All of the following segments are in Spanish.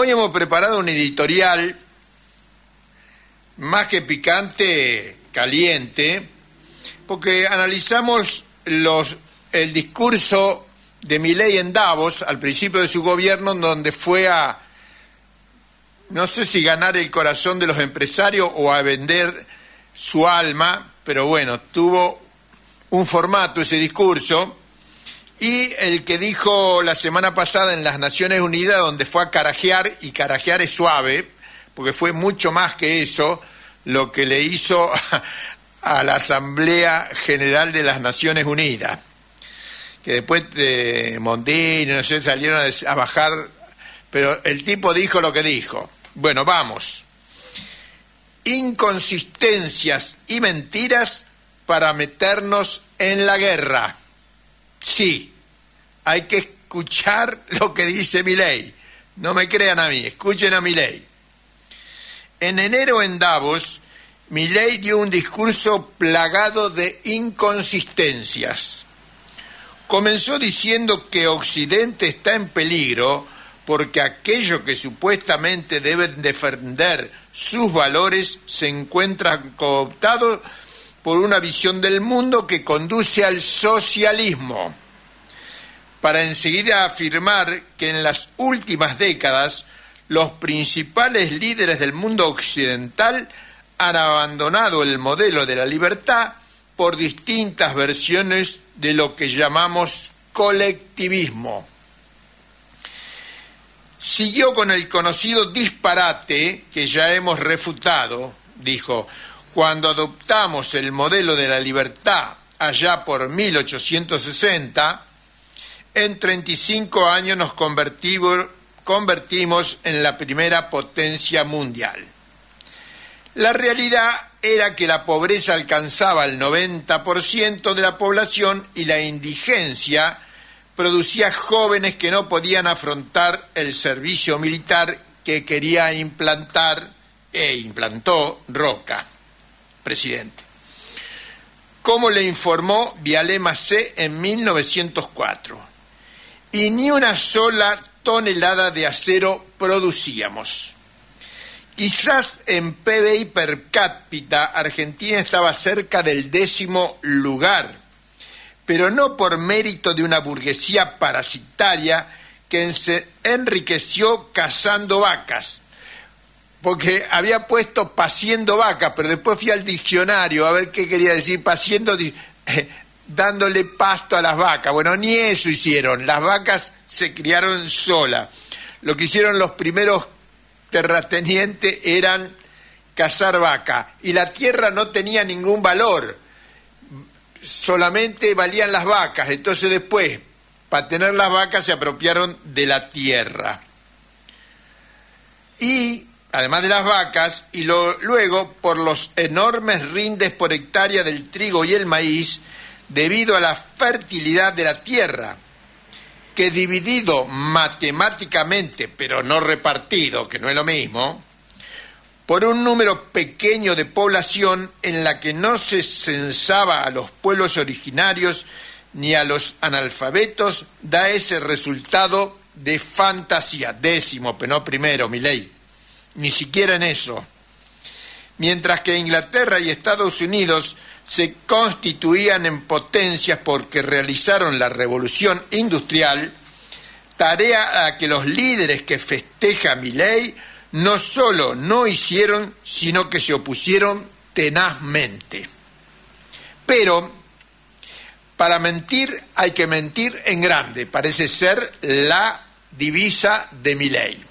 Hoy hemos preparado un editorial más que picante, caliente, porque analizamos el discurso de Milei en Davos al principio de su gobierno, donde fue a, no sé si ganar el corazón de los empresarios o a vender su alma, pero bueno, tuvo un formato ese discurso. Y el que dijo la semana pasada en las Naciones Unidas, donde fue a carajear, y carajear es suave, porque fue mucho más que eso, lo que le hizo a la Asamblea General de las Naciones Unidas, que después de Mondini, no sé, salieron a bajar, pero el tipo dijo lo que dijo. Bueno, vamos. Inconsistencias y mentiras para meternos en la guerra. Sí, hay que escuchar lo que dice Milei. No me crean a mí, escuchen a Milei. En enero en Davos, Milei dio un discurso plagado de inconsistencias. Comenzó diciendo que Occidente está en peligro porque aquellos que supuestamente deben defender sus valores se encuentran cooptados por una visión del mundo que conduce al socialismo, para enseguida afirmar que en las últimas décadas los principales líderes del mundo occidental han abandonado el modelo de la libertad por distintas versiones de lo que llamamos colectivismo. Siguió con el conocido disparate que ya hemos refutado, dijo: cuando adoptamos el modelo de la libertad allá por 1860, en 35 años nos convertimos en la primera potencia mundial. La realidad era que la pobreza alcanzaba el 90% de la población y la indigencia producía jóvenes que no podían afrontar el servicio militar que quería implantar e implantó Roca, presidente. Como le informó Vialé Macé en 1904, y ni una sola tonelada de acero producíamos. Quizás en PBI per cápita Argentina estaba cerca del 10º lugar, pero no por mérito de una burguesía parasitaria que se enriqueció cazando vacas, porque había puesto paciendo vacas, pero después fui al diccionario a ver qué quería decir paciendo, dándole pasto a las vacas. Bueno, ni eso hicieron, las vacas se criaron solas. Lo que hicieron los primeros terratenientes eran cazar vaca, y la tierra no tenía ningún valor, solamente valían las vacas. Entonces después, para tener las vacas, se apropiaron de la tierra. Y además de las vacas, y luego por los enormes rindes por hectárea del trigo y el maíz, debido a la fertilidad de la tierra, que dividido matemáticamente, pero no repartido, que no es lo mismo, por un número pequeño de población en la que no se censaba a los pueblos originarios ni a los analfabetos, da ese resultado de fantasía. 10º, pero no primero, Milei. Ni siquiera en eso. Mientras que Inglaterra y Estados Unidos se constituían en potencias porque realizaron la revolución industrial, tarea a que los líderes que festeja Milei no solo no hicieron, sino que se opusieron tenazmente. Pero para mentir hay que mentir en grande, parece ser la divisa de Milei.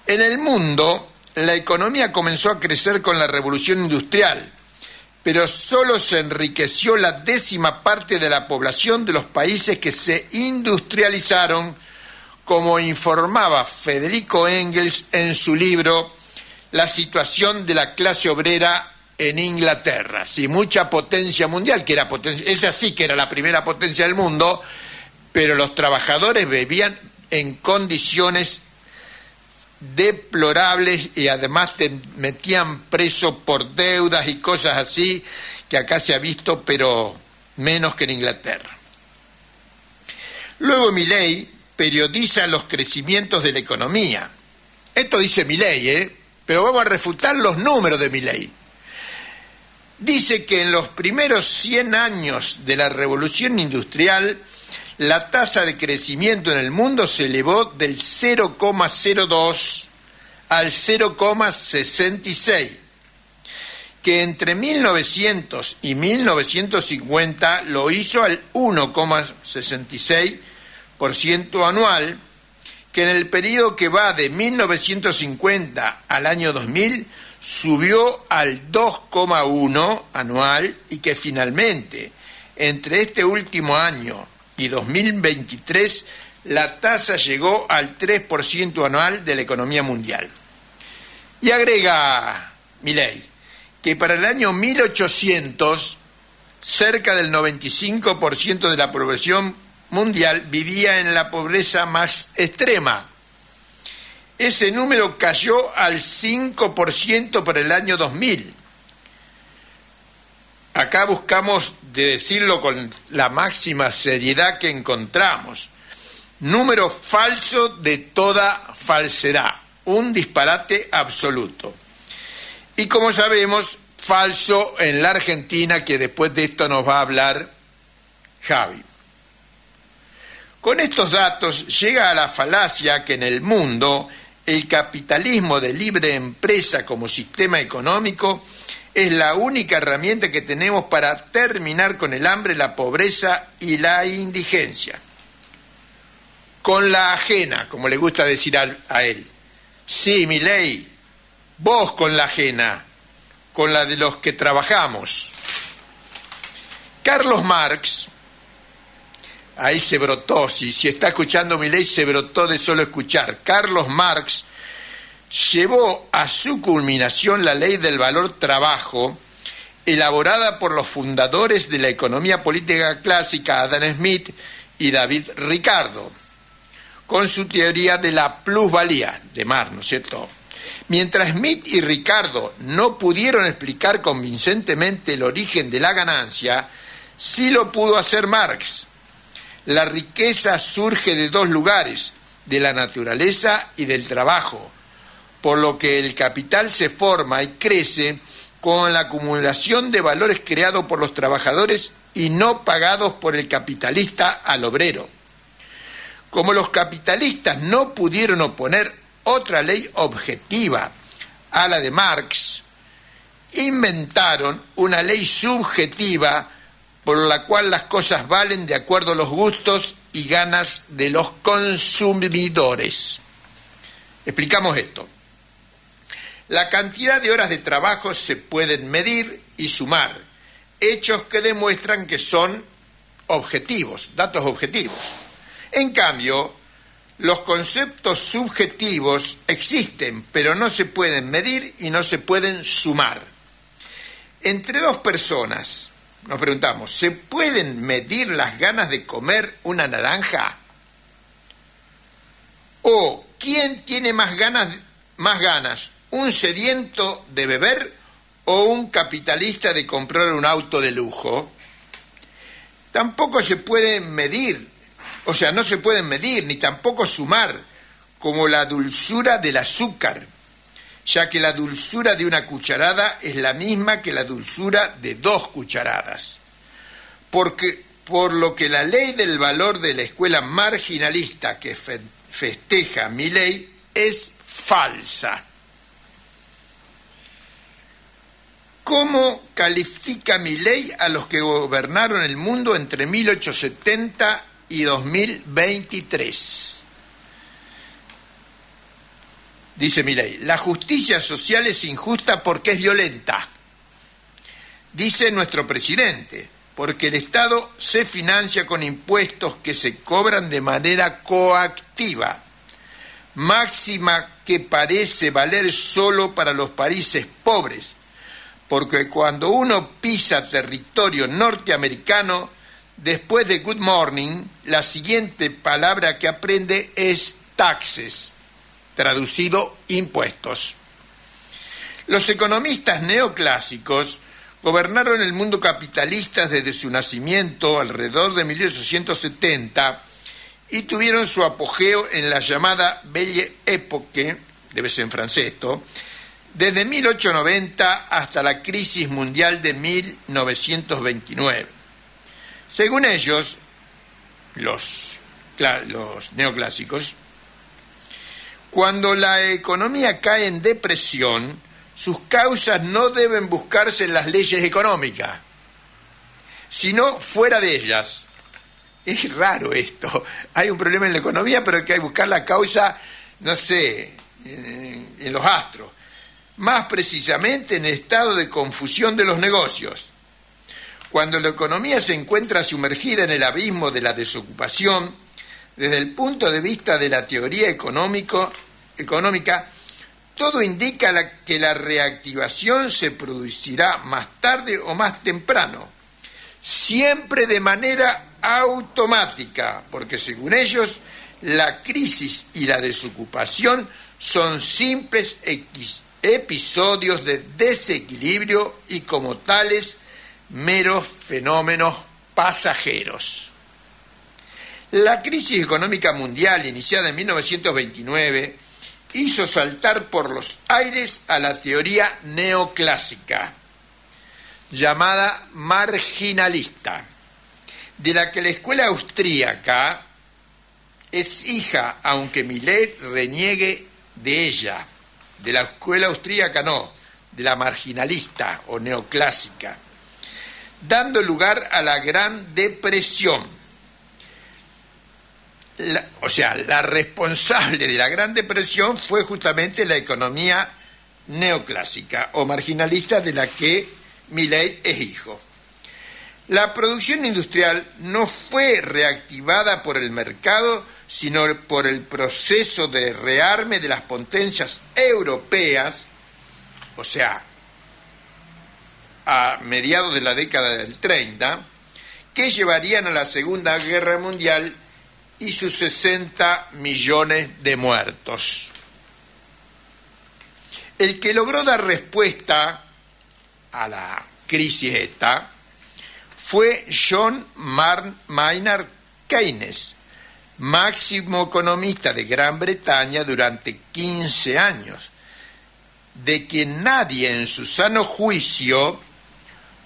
En el mundo, la economía comenzó a crecer con la revolución industrial, pero solo se enriqueció la 10ª parte de la población de los países que se industrializaron, como informaba Federico Engels en su libro La situación de la clase obrera en Inglaterra. Sí, mucha potencia mundial, que era potencia, esa sí que era la primera potencia del mundo, pero los trabajadores vivían en condiciones deplorables y además te metían preso por deudas y cosas así, que acá se ha visto, pero menos que en Inglaterra. Luego Milei periodiza los crecimientos de la economía. Esto dice Milei, pero vamos a refutar los números de Milei. Dice que en los primeros 100 años de la revolución industrial, la tasa de crecimiento en el mundo se elevó del 0,02 al 0,66, que entre 1900 y 1950 lo hizo al 1,66% anual, que en el periodo que va de 1950 al año 2000 subió al 2,1 anual y que finalmente, entre este último año y 2023, la tasa llegó al 3% anual de la economía mundial. Y agrega Milei que para el año 1800, cerca del 95% de la población mundial vivía en la pobreza más extrema. Ese número cayó al 5% para el año 2000. Acá buscamos de decirlo con la máxima seriedad que encontramos. Número falso de toda falsedad, un disparate absoluto. Y como sabemos, falso en la Argentina, que después de esto nos va a hablar Javi. Con estos datos llega a la falacia que en el mundo el capitalismo de libre empresa como sistema económico es la única herramienta que tenemos para terminar con el hambre, la pobreza y la indigencia. Con la ajena, como le gusta decir a él. Sí, Milei, vos con la ajena, con la de los que trabajamos. Carlos Marx, ahí se brotó, si está escuchando Milei, se brotó de solo escuchar. Carlos Marx llevó a su culminación la ley del valor trabajo, elaborada por los fundadores de la economía política clásica, Adam Smith y David Ricardo, con su teoría de la plusvalía de Marx, ¿no es cierto? Mientras Smith y Ricardo no pudieron explicar convincentemente el origen de la ganancia, sí lo pudo hacer Marx. La riqueza surge de dos lugares, de la naturaleza y del trabajo, por lo que el capital se forma y crece con la acumulación de valores creados por los trabajadores y no pagados por el capitalista al obrero. Como los capitalistas no pudieron oponer otra ley objetiva a la de Marx, inventaron una ley subjetiva por la cual las cosas valen de acuerdo a los gustos y ganas de los consumidores. Explicamos esto. La cantidad de horas de trabajo se pueden medir y sumar, hechos que demuestran que son objetivos, datos objetivos. En cambio, los conceptos subjetivos existen, pero no se pueden medir y no se pueden sumar. Entre dos personas, nos preguntamos, ¿se pueden medir las ganas de comer una naranja? ¿O quién tiene más ganas, un sediento de beber o un capitalista de comprar un auto de lujo? Tampoco se pueden medir, no se pueden medir ni tampoco sumar, como la dulzura del azúcar, ya que la dulzura de una cucharada es la misma que la dulzura de 2 cucharadas. Por lo que la ley del valor de la escuela marginalista que festeja Milei es falsa. ¿Cómo califica Milei a los que gobernaron el mundo entre 1870 y 2023? Dice Milei, la justicia social es injusta porque es violenta. Dice nuestro presidente, porque el Estado se financia con impuestos que se cobran de manera coactiva, máxima que parece valer solo para los países pobres, porque cuando uno pisa territorio norteamericano, después de good morning, la siguiente palabra que aprende es taxes, traducido impuestos. Los economistas neoclásicos gobernaron el mundo capitalista desde su nacimiento alrededor de 1870 y tuvieron su apogeo en la llamada Belle Époque, debe ser en francés esto, desde 1890 hasta la crisis mundial de 1929. Según ellos, los neoclásicos, cuando la economía cae en depresión, sus causas no deben buscarse en las leyes económicas, sino fuera de ellas. Es raro esto. Hay un problema en la economía, pero hay que buscar la causa, no sé, en los astros. Más precisamente en el estado de confusión de los negocios. Cuando la economía se encuentra sumergida en el abismo de la desocupación, desde el punto de vista de la teoría económica, todo indica que la reactivación se producirá más tarde o más temprano, siempre de manera automática, porque según ellos, la crisis y la desocupación son simples episodios de desequilibrio y como tales meros fenómenos pasajeros. La crisis económica mundial iniciada en 1929 hizo saltar por los aires a la teoría neoclásica, llamada marginalista, de la que la escuela austríaca es hija, aunque Millet reniegue de ella. De la escuela austríaca no, de la marginalista o neoclásica, dando lugar a la Gran Depresión. La responsable de la Gran Depresión fue justamente la economía neoclásica o marginalista de la que Millet es hijo. La producción industrial no fue reactivada por el mercado, sino por el proceso de rearme de las potencias europeas, o sea, a mediados de la década del 30, que llevarían a la Segunda Guerra Mundial y sus 60 millones de muertos. El que logró dar respuesta a la crisis esta fue John Maynard Keynes, máximo economista de Gran Bretaña durante 15 años, de quien nadie en su sano juicio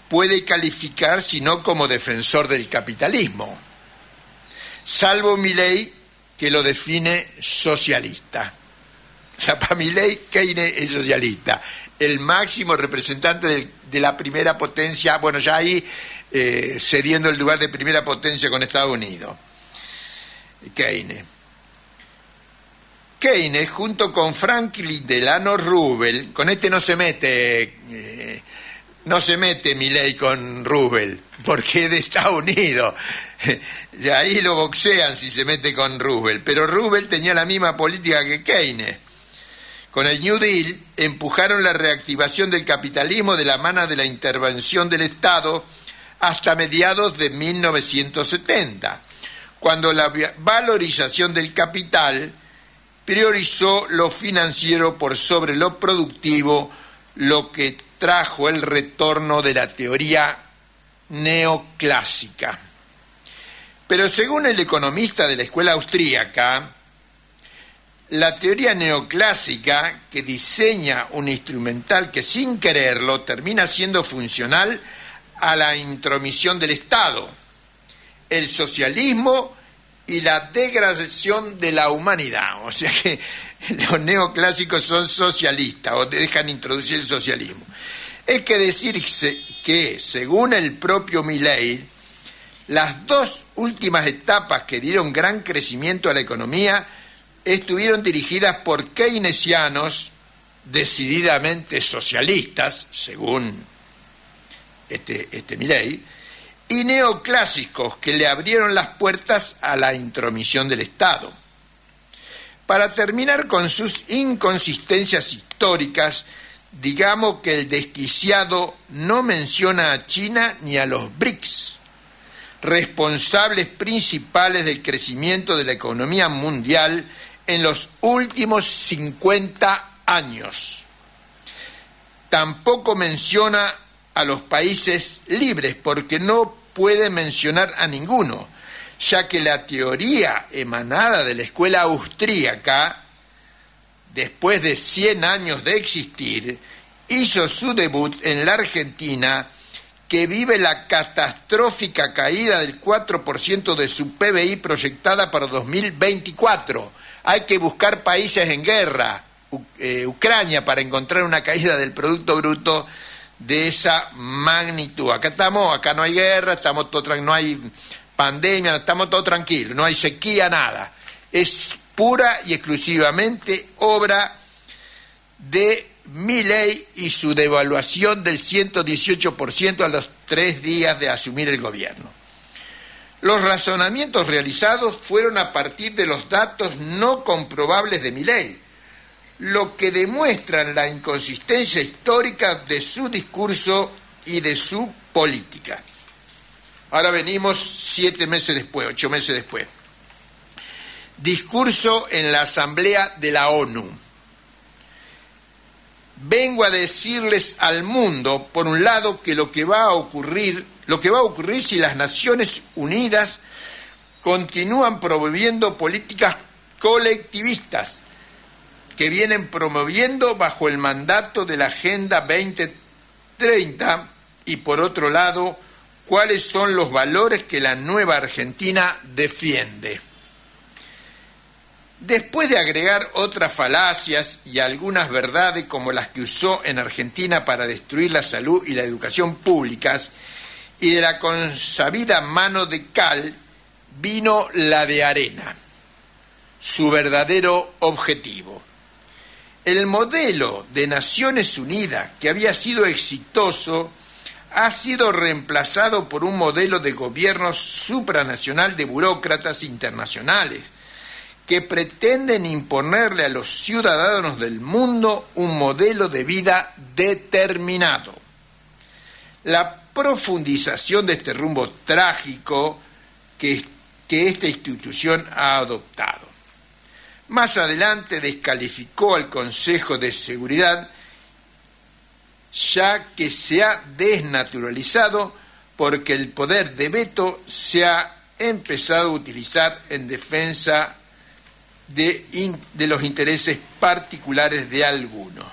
puede calificar sino como defensor del capitalismo, salvo Millet, que lo define socialista. O sea, para Millet, Keynes es socialista, el máximo representante de la primera potencia, bueno, ya ahí cediendo el lugar de primera potencia con Estados Unidos. Keynes, junto con Franklin Delano Roosevelt, con este no se mete Millet con Roosevelt, porque es de Estados Unidos. De ahí lo boxean si se mete con Roosevelt. Pero Roosevelt tenía la misma política que Keynes. Con el New Deal empujaron la reactivación del capitalismo de la mano de la intervención del Estado hasta mediados de 1970, cuando la valorización del capital priorizó lo financiero por sobre lo productivo, lo que trajo el retorno de la teoría neoclásica. Pero según el economista de la escuela austríaca, la teoría neoclásica, que diseña un instrumental que sin quererlo termina siendo funcional a la intromisión del Estado, el socialismo y la degradación de la humanidad. O sea que los neoclásicos son socialistas o dejan introducir el socialismo. Es que decirse que, según el propio Millet, las dos últimas etapas que dieron gran crecimiento a la economía estuvieron dirigidas por keynesianos decididamente socialistas, según este Millet, y neoclásicos que le abrieron las puertas a la intromisión del Estado. Para terminar con sus inconsistencias históricas, digamos que el desquiciado no menciona a China ni a los BRICS, responsables principales del crecimiento de la economía mundial en los últimos 50 años. Tampoco menciona a los países libres, porque no puede mencionar a ninguno, ya que la teoría emanada de la escuela austríaca, después de 100 años de existir, hizo su debut en la Argentina, que vive la catastrófica caída del 4% de su PBI proyectada para 2024. Hay que buscar países en guerra, Ucrania, para encontrar una caída del Producto Bruto de esa magnitud. Acá estamos, acá no hay guerra, estamos no hay pandemia, estamos todos tranquilos, no hay sequía, nada. Es pura y exclusivamente obra de Milei y su devaluación del 118% a los 3 días de asumir el gobierno. Los razonamientos realizados fueron a partir de los datos no comprobables de Milei, lo que demuestran la inconsistencia histórica de su discurso y de su política. Ahora venimos 7 meses después, 8 meses después. Discurso en la Asamblea de la ONU. Vengo a decirles al mundo, por un lado, que lo que va a ocurrir si las Naciones Unidas continúan promoviendo políticas colectivistas que vienen promoviendo bajo el mandato de la Agenda 2030, y por otro lado, cuáles son los valores que la nueva Argentina defiende. Después de agregar otras falacias y algunas verdades como las que usó en Argentina para destruir la salud y la educación públicas, y de la consabida mano de cal vino la de arena, su verdadero objetivo. El modelo de Naciones Unidas, que había sido exitoso, ha sido reemplazado por un modelo de gobierno supranacional de burócratas internacionales que pretenden imponerle a los ciudadanos del mundo un modelo de vida determinado. La profundización de este rumbo trágico que esta institución ha adoptado. Más adelante descalificó al Consejo de Seguridad, ya que se ha desnaturalizado porque el poder de veto se ha empezado a utilizar en defensa de los intereses particulares de algunos.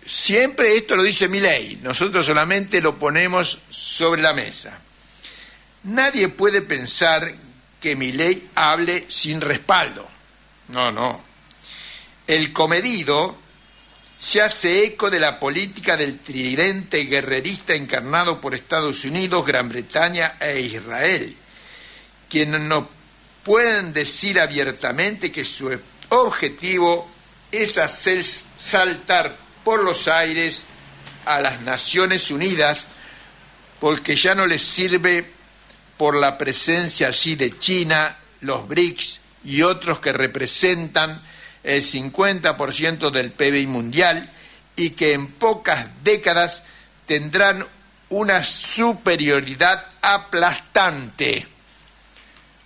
Siempre esto lo dice Milei, nosotros solamente lo ponemos sobre la mesa. Nadie puede pensar que Milei hable sin respaldo. No. El comedido se hace eco de la política del tridente guerrerista encarnado por Estados Unidos, Gran Bretaña e Israel, quienes no pueden decir abiertamente que su objetivo es hacer saltar por los aires a las Naciones Unidas, porque ya no les sirve por la presencia allí de China, los BRICS y otros que representan el 50% del PBI mundial y que en pocas décadas tendrán una superioridad aplastante.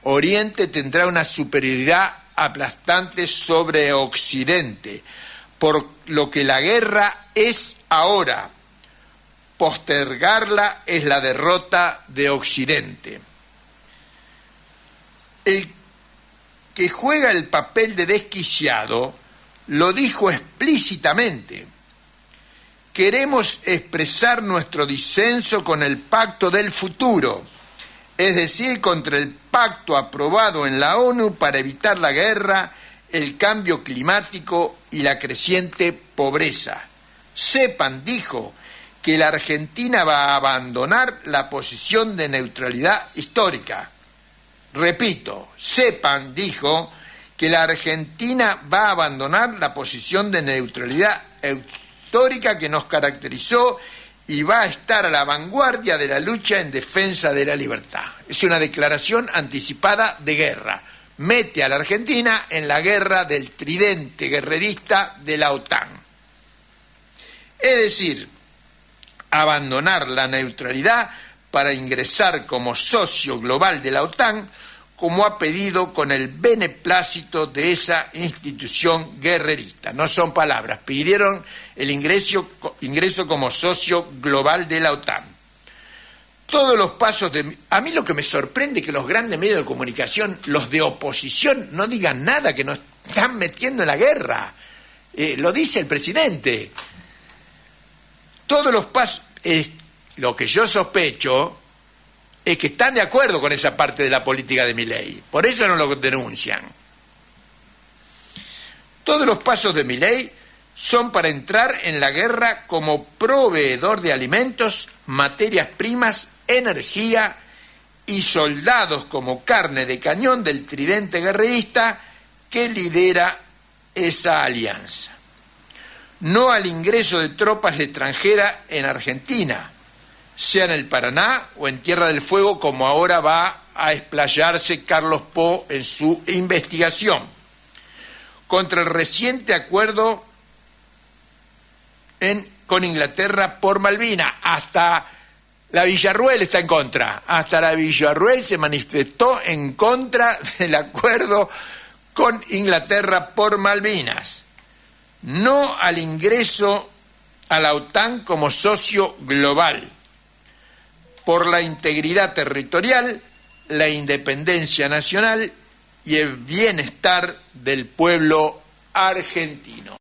Oriente tendrá una superioridad aplastante sobre Occidente, por lo que la guerra es ahora. Postergarla es la derrota de Occidente. El que juega el papel de desquiciado lo dijo explícitamente. Queremos expresar nuestro disenso con el pacto del futuro, es decir, contra el pacto aprobado en la ONU para evitar la guerra, el cambio climático y la creciente pobreza. Sepan, dijo, que la Argentina va a abandonar la posición de neutralidad histórica. Repito, sepan, dijo, que la Argentina va a abandonar la posición de neutralidad histórica que nos caracterizó y va a estar a la vanguardia de la lucha en defensa de la libertad. Es una declaración anticipada de guerra. Mete a la Argentina en la guerra del tridente guerrerista de la OTAN. Es decir, abandonar la neutralidad para ingresar como socio global de la OTAN, como ha pedido con el beneplácito de esa institución guerrerista. No son palabras, pidieron el ingreso como socio global de la OTAN. todos los pasos de... A mí lo que me sorprende es que los grandes medios de comunicación, los de oposición, no digan nada, que nos están metiendo en la guerra. Lo dice el presidente. Todos los pasos... lo que yo sospecho es que están de acuerdo con esa parte de la política de Milei. Por eso no lo denuncian. Todos los pasos de Milei son para entrar en la guerra como proveedor de alimentos, materias primas, energía y soldados como carne de cañón del tridente guerrerista que lidera esa alianza. No al ingreso de tropas extranjeras en Argentina, sea en el Paraná o en Tierra del Fuego, como ahora va a explayarse Carlos Po en su investigación, contra el reciente acuerdo con Inglaterra por Malvinas. Hasta la Villarruel está en contra, hasta la Villarruel se manifestó en contra del acuerdo con Inglaterra por Malvinas. No al ingreso a la OTAN como socio global, por la integridad territorial, la independencia nacional y el bienestar del pueblo argentino.